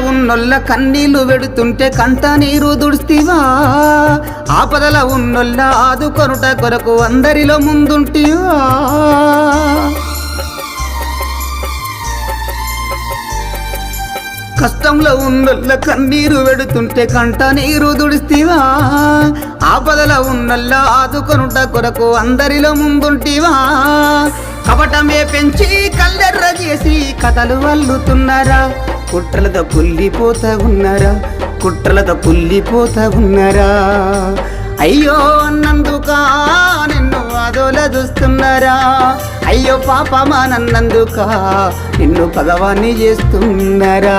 ఉన్నొల్ల కన్నీళ్లు వెడుతుంటే కంట నీరు దుడిస్తివా ఆపదల ఉన్నొల్ల ఆదుకొనుట కొరకు అందరిలో ముందుంటివా కష్టంలో ఉన్నొల్ల కన్నీరు వెడుతుంటే కంట నీరు దుడిస్తివా ఆపదల ఉన్నొల్ల ఆదుకొనుట కొరకు అందరిలో ముందుంటివా కపటమే పెంచి కల్లెర్ర చేసి కథలు వల్లుతున్నారా కుట్రలతో కుళ్ళిపోతా ఉన్నారా కుట్రలతో కుళ్ళిపోతా ఉన్నారా అయ్యో అన్నందుక నిన్ను అదోల చూస్తున్నారా అయ్యో పాపమా నన్నందుక నిన్ను పగవాన్ని చేస్తున్నారా